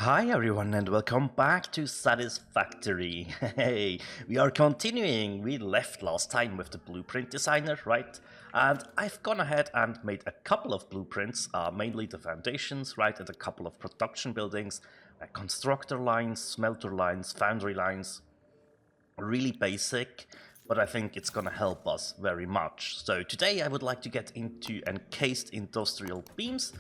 Hi everyone and welcome back to Satisfactory. Hey, we are continuing. We left last time with the blueprint designer, right? And I've gone ahead and made a couple of blueprints, mainly the foundations, right? And a couple of production buildings, like constructor lines, smelter lines, foundry lines. Really basic, but I think it's gonna help us very much. So today I would like to get into Encased Industrial Beams,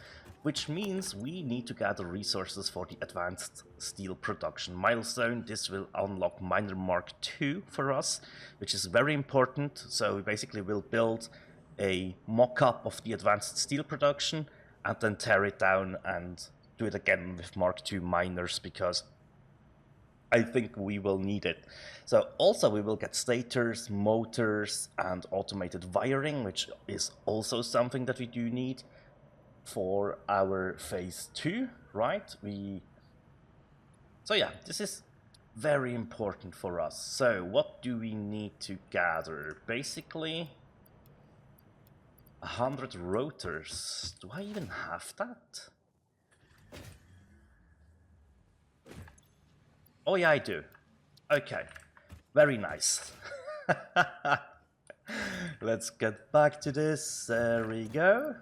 which means we need to gather resources for the advanced steel production milestone. This will unlock miner Mark II for us, which is very important. So we basically will build a mock-up of the advanced steel production and then tear it down and do it again with Mark II miners, because I think we will need it. So also we will get stators, motors, and automated wiring, which is also something that we do need for our phase 2, right? So yeah, this is very important for us. So what do we need to gather? Basically 100 rotors. Do I even have that? Oh yeah, I do. Okay, very nice. Let's get back to this. There we go.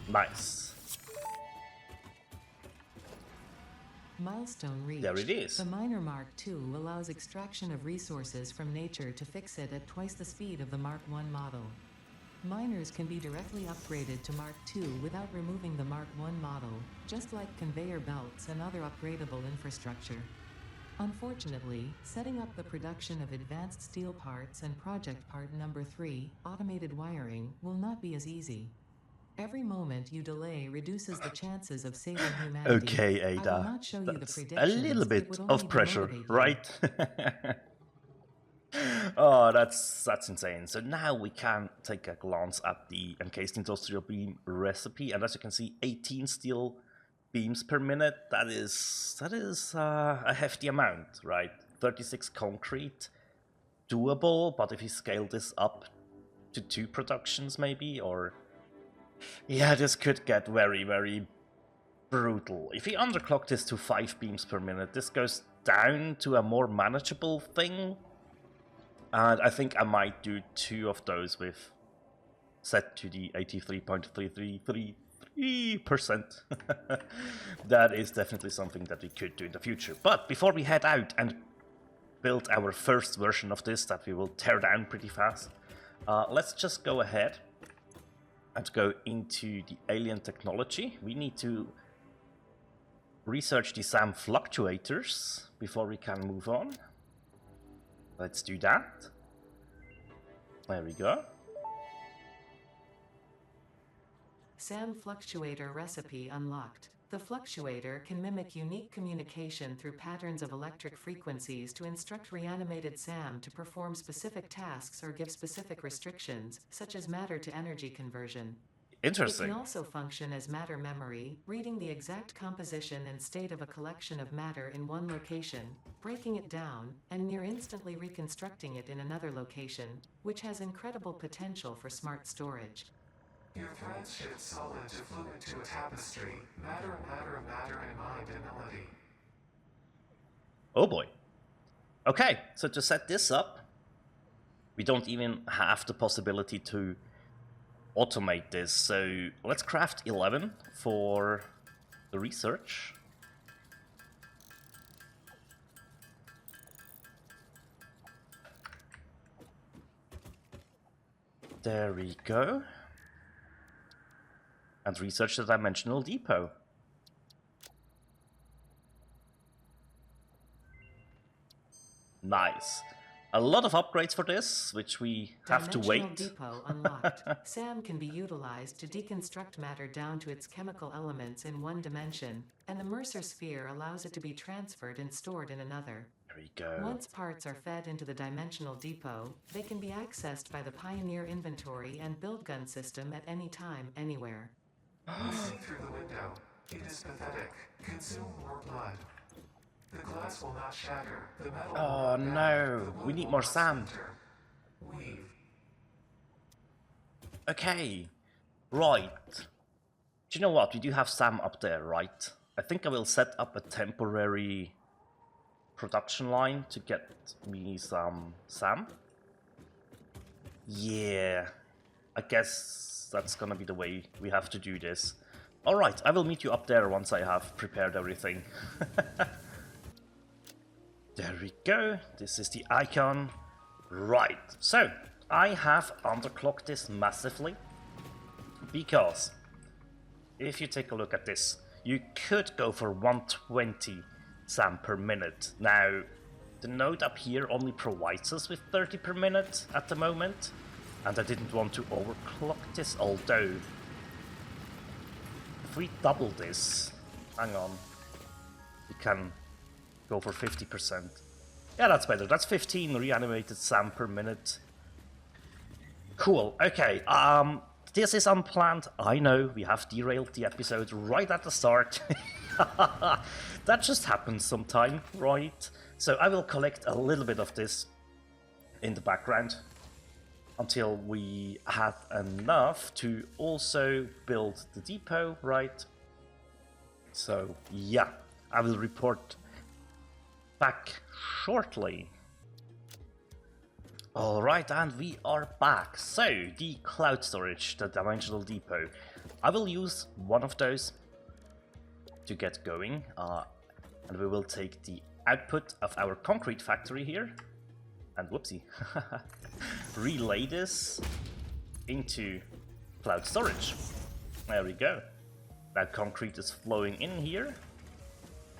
Nice. Milestone reached. There it is. The Miner Mark II allows extraction of resources from nature to fix it at twice the speed of the Mark I model. Miners can be directly upgraded to Mark II without removing the Mark I model, just like conveyor belts and other upgradable infrastructure. Unfortunately, setting up the production of advanced steel parts and project part number 3, automated wiring, will not be as easy. Every moment you delay reduces the chances of saving humanity. Okay, Ada. I will not show you the That's predictions. a little bit It would of only pressure, demotivate you. right? Oh, that's insane. So now we can take a glance at the Encased Industrial Beam recipe, and as you can see, 18 steel beams per minute. That is a hefty amount, right? 36 concrete, doable, but if you scale this up to 2 productions maybe, or yeah, this could get very, very brutal. If we underclock this to 5 beams per minute, this goes down to a more manageable thing. And I think I might do 2 of those with set to the 83.333%. That is definitely something that we could do in the future. But before we head out and build our first version of this that we will tear down pretty fast, let's just go ahead and go into the alien technology. We need to research the SAM fluctuators before we can move on. Let's do that. There we go. SAM fluctuator recipe unlocked. The fluctuator can mimic unique communication through patterns of electric frequencies to instruct reanimated SAM to perform specific tasks or give specific restrictions, such as matter to energy conversion. Interesting. It can also function as matter memory, reading the exact composition and state of a collection of matter in one location, breaking it down, and near instantly reconstructing it in another location, which has incredible potential for smart storage. Your threads shift solid to fluid to a tapestry. Matter, and mind and melody. Oh boy. Okay, so to set this up, we don't even have the possibility to automate this. So let's craft 11 for the research. There we go. And research the dimensional depot. Nice. A lot of upgrades for this, which we have to wait. Dimensional depot unlocked. SAM can be utilized to deconstruct matter down to its chemical elements in one dimension, and the Mercer sphere allows it to be transferred and stored in another. There we go. Once parts are fed into the dimensional depot, they can be accessed by the Pioneer inventory and build gun system at any time, anywhere. You see through the window. It is pathetic. Consume more blood. The glass will not shatter. The metal Oh will not no, bend. The wood we need will more not sand. splinter. Weave. Okay, right. Do you know what? We do have Sam up there, right? I think I will set up a temporary production line to get me some Sam. Yeah, I guess that's gonna be the way we have to do this. Alright, I will meet you up there once I have prepared everything. There we go, this is the icon. Right, so I have underclocked this massively because if you take a look at this, you could go for 120 SAM per minute. Now, the node up here only provides us with 30 per minute at the moment, and I didn't want to overclock this, although if we double this, hang on, we can go for 50%. Yeah, that's better. That's 15 reanimated SAM per minute. Cool. Okay. This is unplanned. I know we have derailed the episode right at the start. That just happens sometime, right? So I will collect a little bit of this in the background until we have enough to also build the depot, right? So yeah, I will report back shortly. Alright, and we are back. So, the cloud storage, the dimensional depot. I will use one of those to get going, and we will take the output of our concrete factory here, and whoopsie, relay this into cloud storage. There we go. That concrete is flowing in here.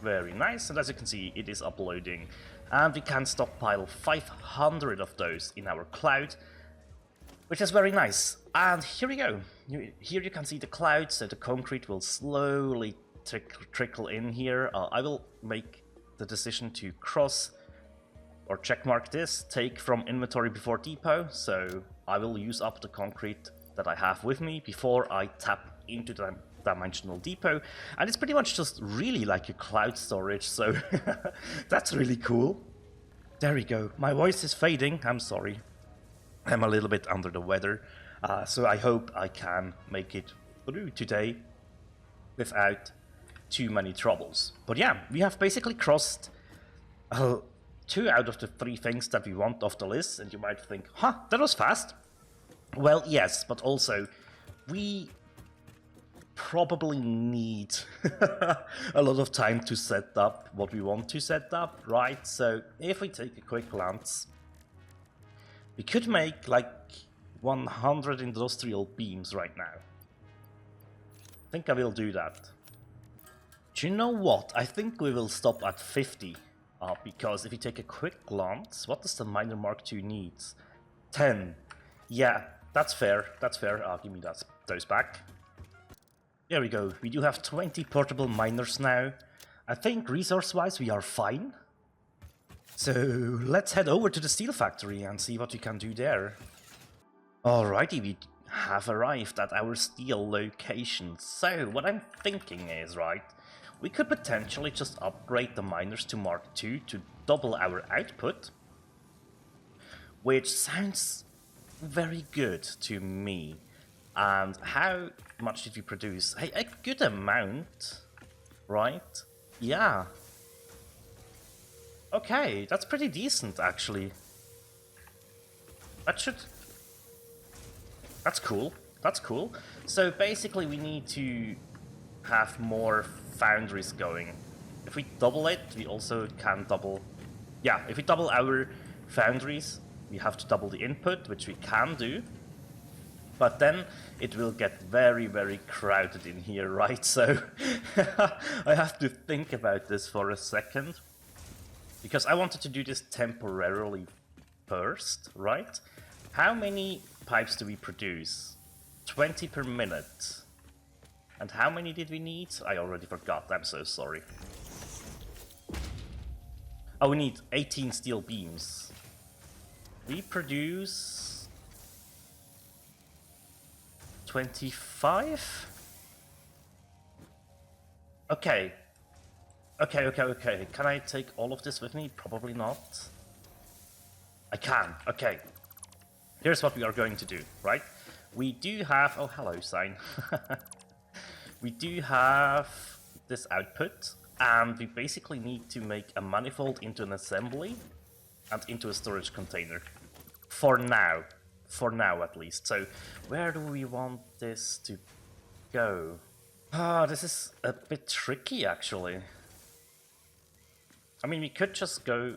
Very nice, and as you can see, it is uploading. And we can stockpile 500 of those in our cloud, which is very nice. And here we go. Here you can see the cloud, so the concrete will slowly trickle in here. I will make the decision to cross or checkmark this, take from inventory before depot, so I will use up the concrete that I have with me before I tap into the dimensional depot, and it's pretty much just really like a cloud storage, so that's really cool. There we go. My voice is fading, I'm sorry. I'm a little bit under the weather, so I hope I can make it through today without too many troubles. But yeah, we have basically crossed 2 out of the 3 things that we want off the list, and you might think, huh, that was fast. Well, yes, but also we probably need a lot of time to set up what we want to set up, right? So if we take a quick glance, we could make like 100 industrial beams right now. I think I will do that. Do you know what? I think we will stop at 50, because if you take a quick glance, what does the miner Mark II need? 10. Yeah, that's fair. That's fair. Give me those back. There we go. We do have 20 portable miners now. I think resource-wise we are fine. So let's head over to the steel factory and see what we can do there. Alrighty, we have arrived at our steel location. So what I'm thinking is, right, we could potentially just upgrade the miners to Mark II to double our output, which sounds very good to me. And how much did we produce? Hey, a good amount, right? Yeah. Okay, that's pretty decent, actually. That's cool. That's cool. So basically we need to have more foundries going. If we double it, we also can double... Yeah, if we double our foundries, we have to double the input, which we can do. But then it will get very, very crowded in here, right? So I have to think about this for a second. Because I wanted to do this temporarily first, right? How many pipes do we produce? 20 per minute. And how many did we need? I already forgot, I'm so sorry. Oh, we need 18 steel beams. We produce 25? Okay. Okay. Can I take all of this with me? Probably not. I can. Okay. Here's what we are going to do, right? We do have... Oh, hello, sign. we do have this output, and we basically need to make a manifold into an assembly and into a storage container. For now. For now, at least. So, where do we want this to go? Ah, this is a bit tricky, actually. I mean, we could just go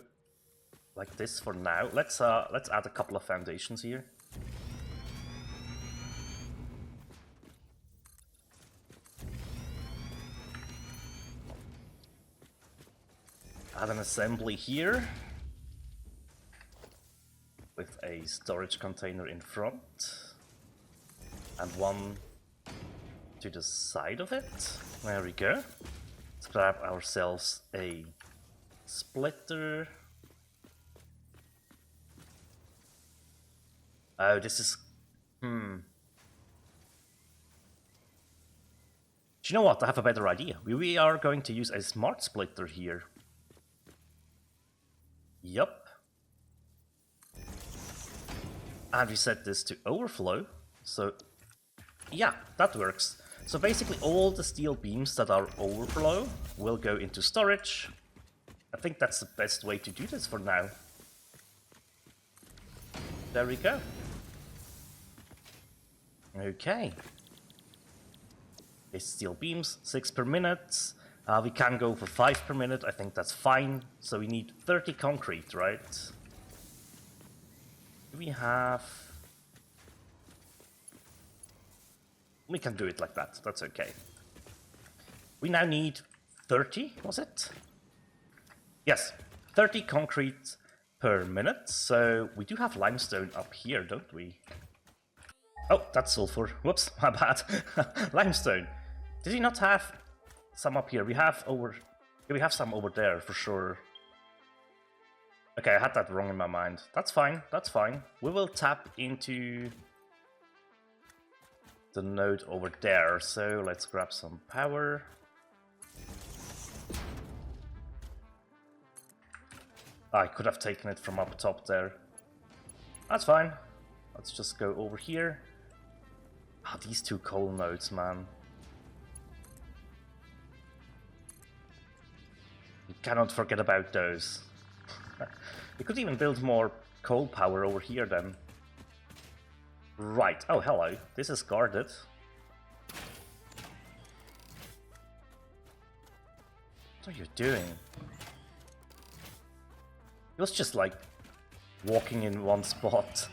like this for now. Let's add a couple of foundations here. Add an assembly here with a storage container in front and one to the side of it. There we go. Let's grab ourselves a splitter. Oh, this is... Do you know what? I have a better idea. We are going to use a smart splitter here. Yup. And we set this to overflow. So, yeah, that works. So basically all the steel beams that are overflow will go into storage. I think that's the best way to do this for now. There we go. Okay. It's steel beams, 6 per minute. We can go for 5 per minute, I think that's fine. So we need 30 concrete, right? Do we have... We can do it like that, that's okay. We now need 30, was it? Yes, 30 concrete per minute. So we do have limestone up here, don't we? Oh, that's sulfur. Whoops, my bad. Limestone. Did he not have some up here? We have some over there for sure. Okay, I had that wrong in my mind. That's fine, that's fine. We will tap into the node over there. So let's grab some power. I could have taken it from up top there. That's fine. Let's just go over here. Ah, these two coal nodes, man. You cannot forget about those. We could even build more coal power over here then. Right. Oh, hello. This is guarded. What are you doing? He was just like walking in one spot.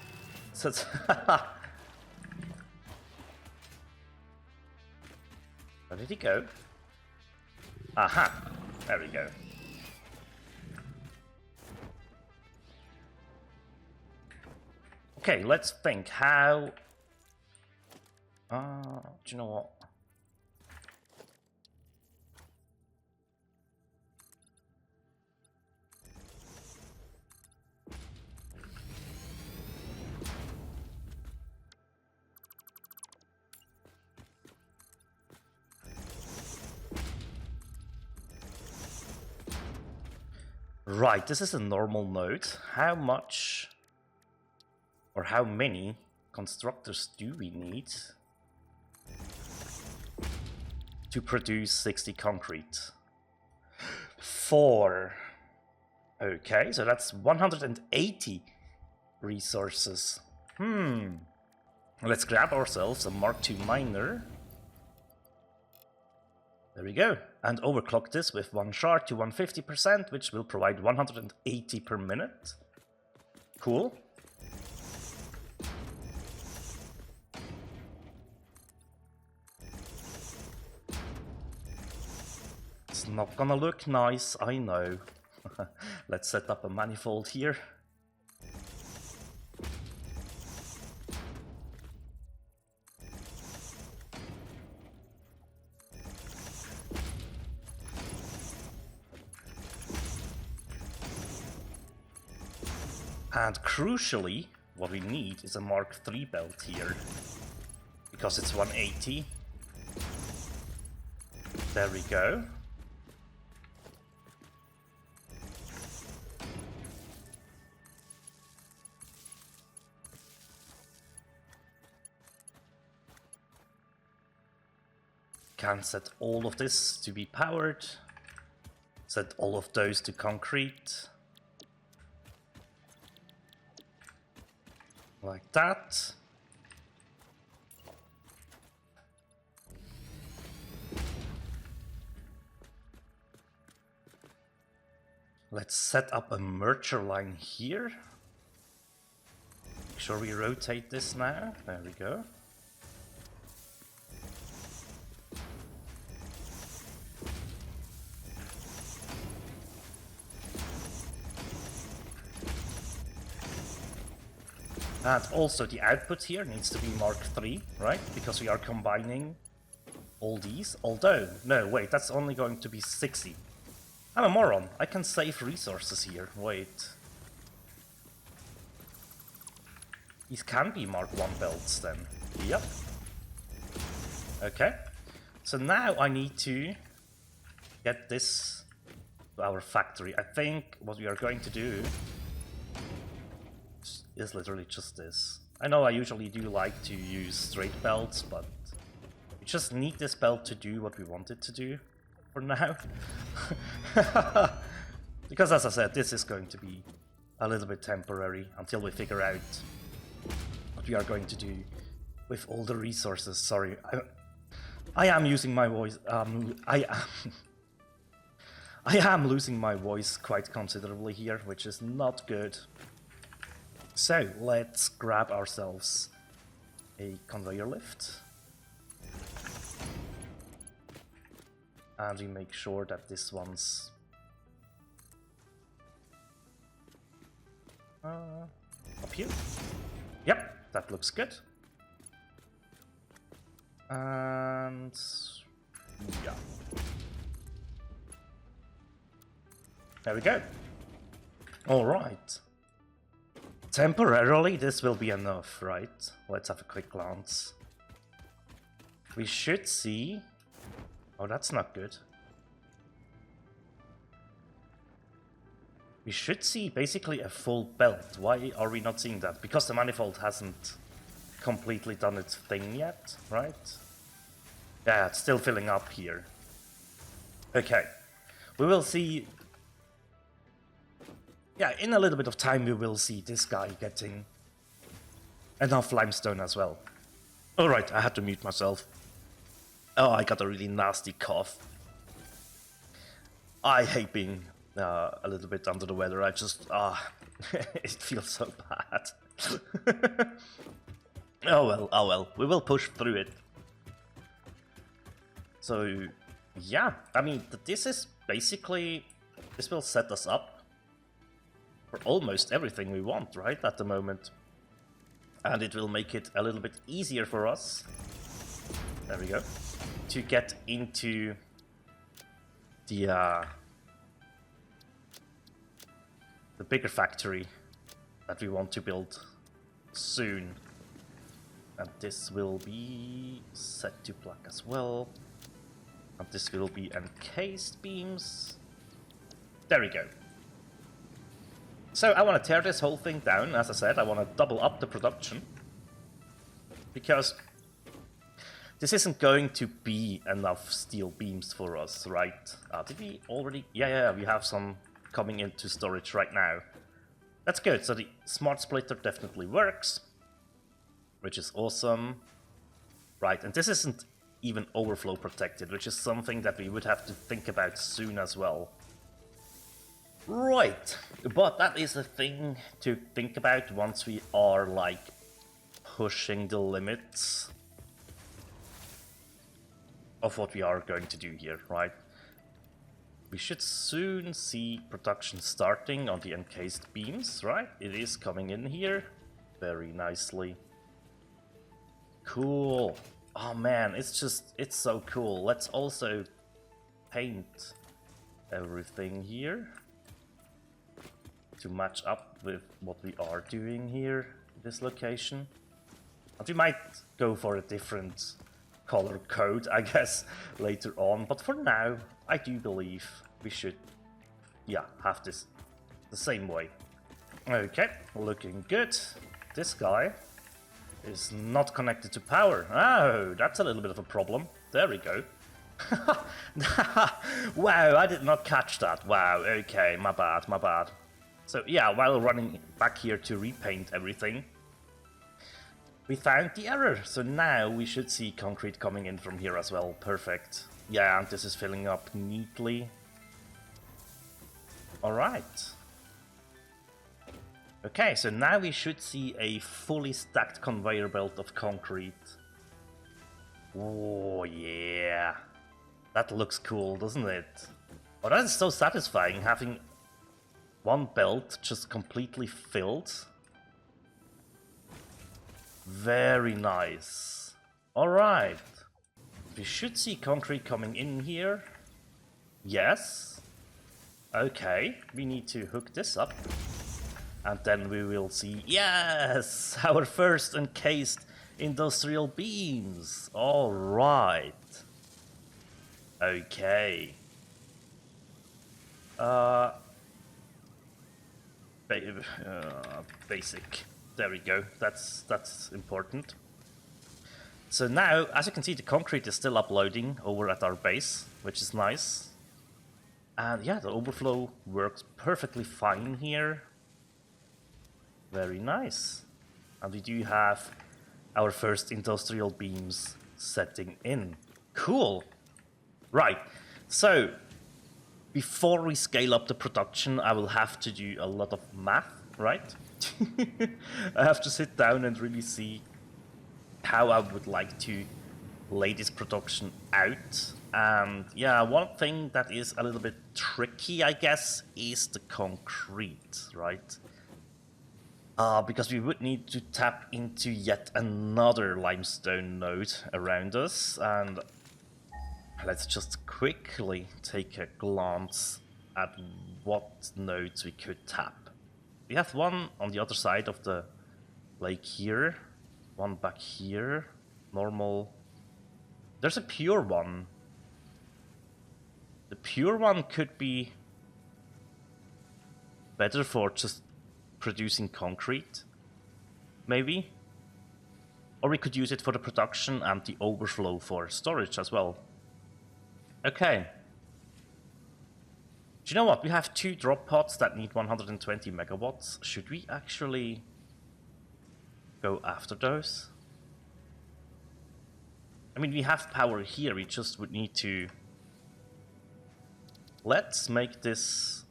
So it's where did he go? Aha! There we go. Okay, let's think how... do you know what? Right, this is a normal node. How much or how many constructors do we need to produce 60 concrete? 4. Okay, so that's 180 resources. Let's grab ourselves a Mark II miner. There we go. And overclock this with 1 shard to 150%, which will provide 180 per minute. Cool. It's not gonna look nice, I know. Let's set up a manifold here. And crucially, what we need is a Mark III belt here, because it's 180. There we go. can set all of this to be powered. Set all of those to concrete. Like that. Let's set up a merger line here. Make sure we rotate this now. There we go. And also the output here needs to be Mark III, right? Because we are combining all these. Although, no, wait, that's only going to be 60. I'm a moron. I can save resources here. Wait. These can be Mark I belts then. Yep. Okay. So now I need to get this to our factory. I think what we are going to do is literally just this. I know I usually do like to use straight belts, but we just need this belt to do what we want it to do for now. Because as I said, this is going to be a little bit temporary until we figure out what we are going to do with all the resources. Sorry, I am using my voice. I am losing my voice quite considerably here, which is not good. So let's grab ourselves a conveyor lift. And we make sure that this one's up here. Yep, that looks good. And yeah. There we go. All right. Temporarily, this will be enough, right? Let's have a quick glance. We should see... Oh, that's not good. We should see basically a full belt. Why are we not seeing that? Because the manifold hasn't completely done its thing yet, right? Yeah, it's still filling up here. Okay. We will see... Yeah, in a little bit of time we will see this guy getting enough limestone as well. Alright, I had to mute myself. Oh, I got a really nasty cough. I hate being a little bit under the weather. I just, it feels so bad. Oh well, we will push through it. So, yeah, I mean, this is basically, this will set us up for almost everything we want, right, at the moment. And it will make it a little bit easier for us, there we go, to get into the bigger factory that we want to build soon. And this will be set to black as well. And this will be encased beams. There we go. So I want to tear this whole thing down. As I said, I want to double up the production. Because this isn't going to be enough steel beams for us, right? Did we already... Yeah, we have some coming into storage right now. That's good. So the smart splitter definitely works, which is awesome. Right, and this isn't even overflow protected, which is something that we would have to think about soon as well. Right, but that is a thing to think about once we are, like, pushing the limits of what we are going to do here, right? We should soon see production starting on the encased beams, right? It is coming in here very nicely. Cool. Oh man, it's so cool. Let's also paint everything here to match up with what we are doing here, this location. And we might go for a different color code, I guess, later on. But for now, I do believe we should, yeah, have this the same way. Okay, looking good. This guy is not connected to power. Oh, that's a little bit of a problem. There we go. Wow, I did not catch that. Wow, okay, my bad, my bad. So yeah, while running back here to repaint everything, we found the error. So now we should see concrete coming in from here as well. Perfect. Yeah, and this is filling up neatly. Alright. Okay, so now we should see a fully stacked conveyor belt of concrete. Oh yeah. That looks cool, doesn't it? Oh, that is so satisfying, having one belt just completely filled. Very nice. Alright. We should see concrete coming in here. Yes. Okay, we need to hook this up. And then we will see, yes, our first encased industrial beams. Alright. Okay. Basic. There we go. That's important. So now, as you can see, the concrete is still uploading over at our base, which is nice. And yeah, the overflow works perfectly fine here. Very nice. And we do have our first industrial beams setting in. Cool. Right. So, before we scale up the production, I will have to do a lot of math, right? I have to sit down and really see how I would like to lay this production out. And yeah, one thing that is a little bit tricky, I guess, is the concrete, right? Because we would need to tap into yet another limestone node around us. And let's just quickly take a glance at what nodes we could tap. We have one on the other side of the lake here, one back here, normal. There's a pure one. The pure one could be better for just producing concrete, maybe? Or we could use it for the production and the overflow for storage as well. Okay. Do you know what? We have 2 drop pods that need 120 megawatts. Should we actually go after those? I mean, we have power here, we just would need to... Let's make this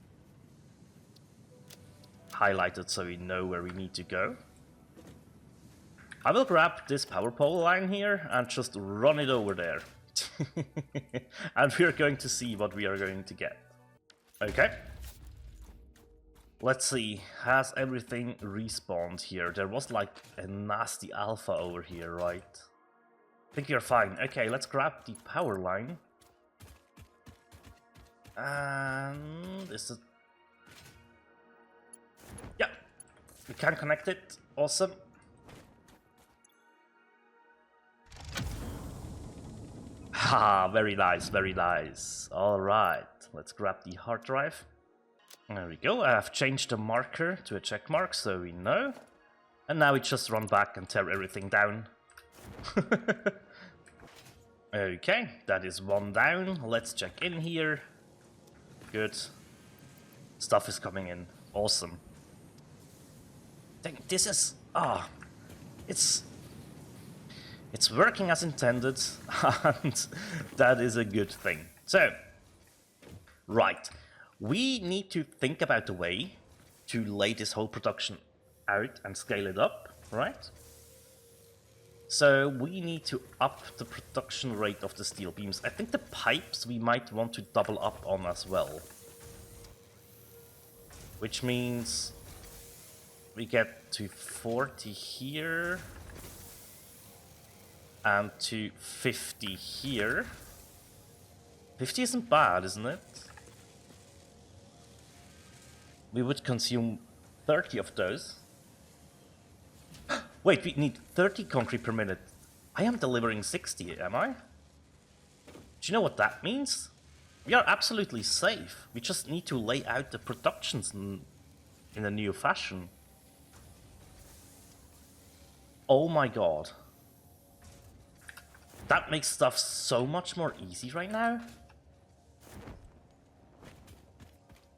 highlighted so we know where we need to go. I will grab this power pole line here and just run it over there. And we're going to see what we are going to get. Okay. Let's see, has everything respawned here? There was like a nasty alpha over here, right? I think you're fine. Okay, let's grab the power line. And is it... Yeah, we can connect it. Awesome. Ha, very nice, very nice. Alright, let's grab the hard drive. There we go, I have changed the marker to a check mark so we know. And now we just run back and tear everything down. Okay, that is one down. Let's check in here. Good. Stuff is coming in. Awesome. This is... It's working as intended, and that is a good thing. So, right. We need to think about a way to lay this whole production out and scale it up, right? So we need to up the production rate of the steel beams. I think the pipes we might want to double up on as well. Which means we get to 40 here and to 50 here. 50 isn't bad, isn't it? We would consume 30 of those. Wait, we need 30 concrete per minute. I am delivering 60, am I? Do you know what that means? We are absolutely safe. We just need to lay out the productions in a new fashion. Oh my god. That makes stuff so much more easy right now.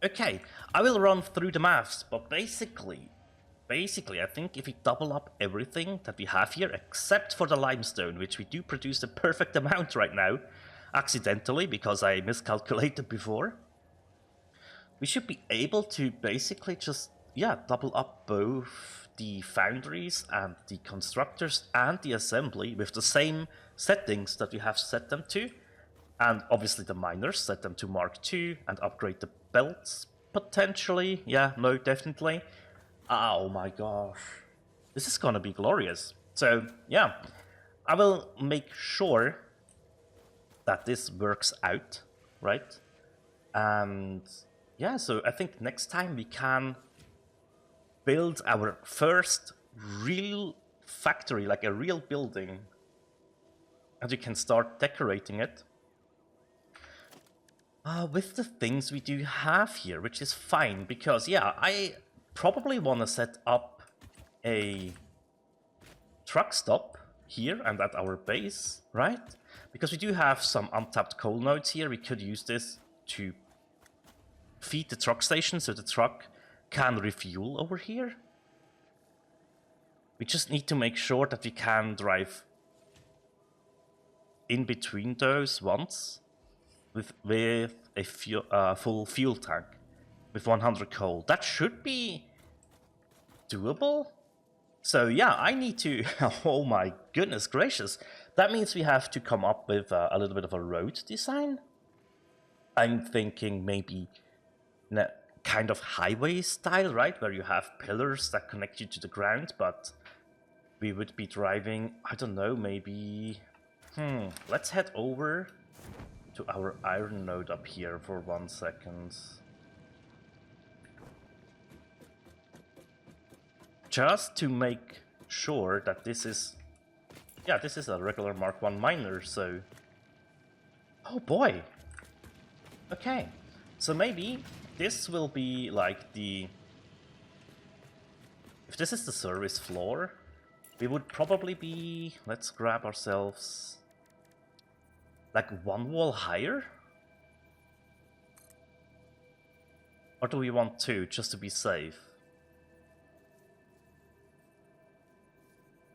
Okay, I will run through the maths, but basically, I think if we double up everything that we have here, except for the limestone, which we do produce the perfect amount right now, accidentally, because I miscalculated before, we should be able to basically just, yeah, double up both the foundries and the constructors and the assembly with the same settings that we have set them to. And obviously the miners, set them to Mark II and upgrade the belts, potentially. Yeah, no, definitely. Oh my gosh. This is gonna be glorious. So, yeah, I will make sure that this works out, right? And yeah, so I think next time we can build our first real factory, like a real building, and we can start decorating it with the things we do have here, which is fine, because yeah, I probably want to set up a truck stop here and at our base, right? Because we do have some untapped coal nodes here. We could use this to feed the truck station so the truck can refuel over here. We just need to make sure that we can drive in between those once with a full fuel tank with 100 coal. That should be doable. So yeah, I need to, oh my goodness gracious. That means we have to come up with a little bit of a road design. I'm thinking maybe kind of highway style, right? Where you have pillars that connect you to the ground, but we would be driving, I don't know, maybe... let's head over to our iron node up here for 1 second. Just to make sure that this is... Yeah, this is a regular Mark I miner, so... Oh boy! Okay, so maybe this will be like the... If this is the service floor, we would probably be... Let's grab ourselves... like 1 wall higher? Or do we want 2, just to be safe?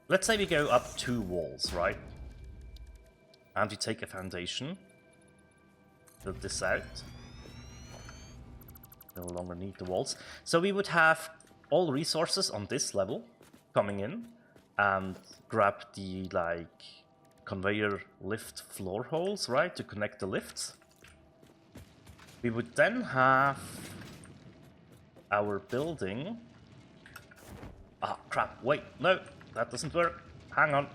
Let's say we go up 2 walls, right? And we take a foundation. Build this out. No longer need the walls. So we would have all resources on this level coming in. And grab the, like, conveyor lift floor holes, right? To connect the lifts. We would then have our building... Ah, crap, wait, no! That doesn't work. Hang on.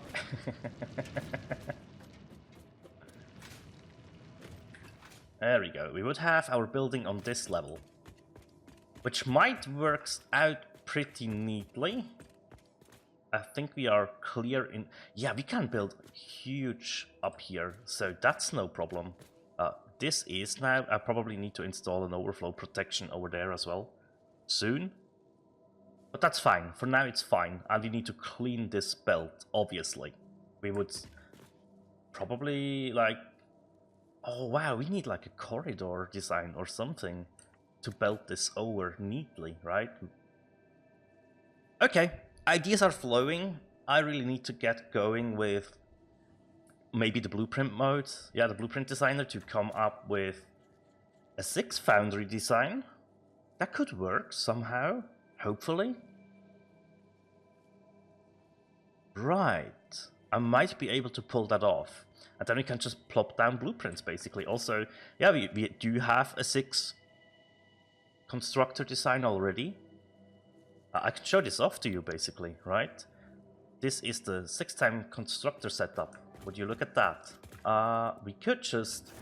There we go. We would have our building on this level, which might work out pretty neatly. I think we are clear in... Yeah, we can build huge up here, so that's no problem. This is now... I probably need to install an overflow protection over there as well. Soon. But that's fine. For now it's fine. And we need to clean this belt, obviously. We would probably, like... Oh wow, we need like a corridor design or something to belt this over neatly, right? Okay, ideas are flowing. I really need to get going with maybe the blueprint mode. Yeah, the blueprint designer to come up with a 6 foundry design. That could work somehow, hopefully. Right, I might be able to pull that off. And then we can just plop down blueprints, basically. Also, yeah, we do have a 6 constructor design already. I can show this off to you, basically, right? This is the 6-time constructor setup. Would you look at that? We could just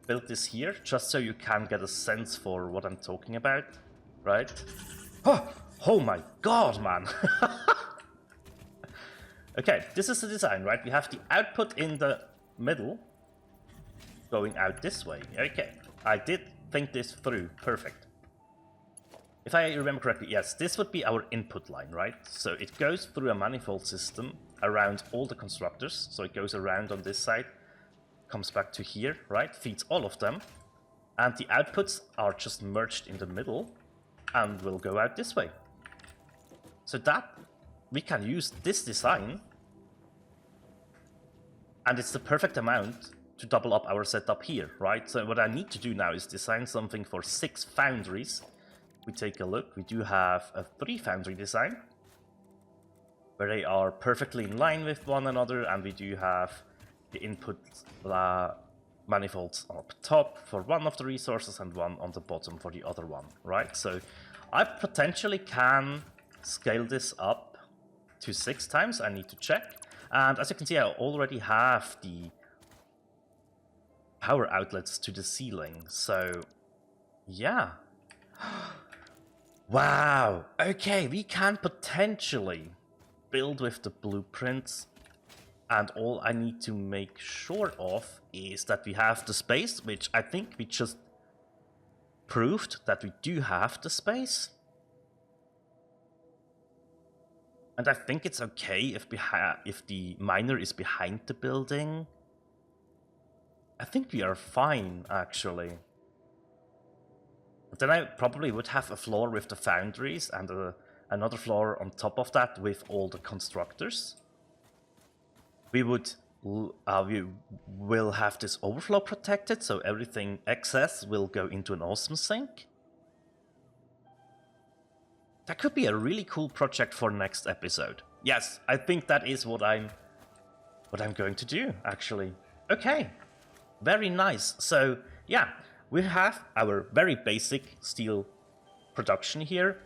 build this here, just so you can get a sense for what I'm talking about, right? Oh my god, man! Okay, this is the design, right? We have the output in the middle, going out this way. Okay, I did think this through. Perfect. If I remember correctly, yes, this would be our input line, right? So it goes through a manifold system around all the constructors. So it goes around on this side, comes back to here, right? Feeds all of them. And the outputs are just merged in the middle and will go out this way. So that we can use this design, and it's the perfect amount to double up our setup here, right? So what I need to do now is design something for 6 foundries. We take a look, we do have a 3 foundry design, where they are perfectly in line with one another, and we do have the input manifolds up top for one of the resources and one on the bottom for the other one, right? So I potentially can scale this up to 6 times, I need to check. And as you can see, I already have the power outlets to the ceiling, so yeah. Wow, okay, we can potentially build with the blueprints, and all I need to make sure of is that we have the space, which I think we just proved that we do have the space. And I think it's okay if the miner is behind the building. I think we are fine, actually. But then I probably would have a floor with the foundries and another floor on top of that with all the constructors. We will have this overflow protected, so everything excess will go into an awesome sink. That could be a really cool project for next episode. Yes, I think that is what I'm going to do, actually. Okay, very nice. So yeah, we have our very basic steel production here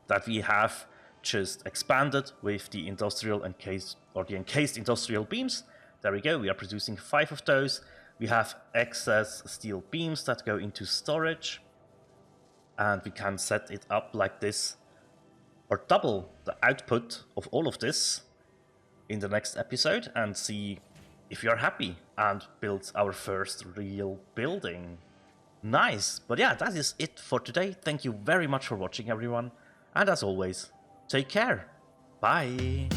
that we have just expanded with the industrial encased industrial beams. There we go, we are producing 5 of those. We have excess steel beams that go into storage, and we can set it up like this, or double the output of all of this in the next episode, and see if you are happy and build our first real building. Nice, but yeah, that is it for today. Thank you very much for watching, everyone, and as always, take care. Bye.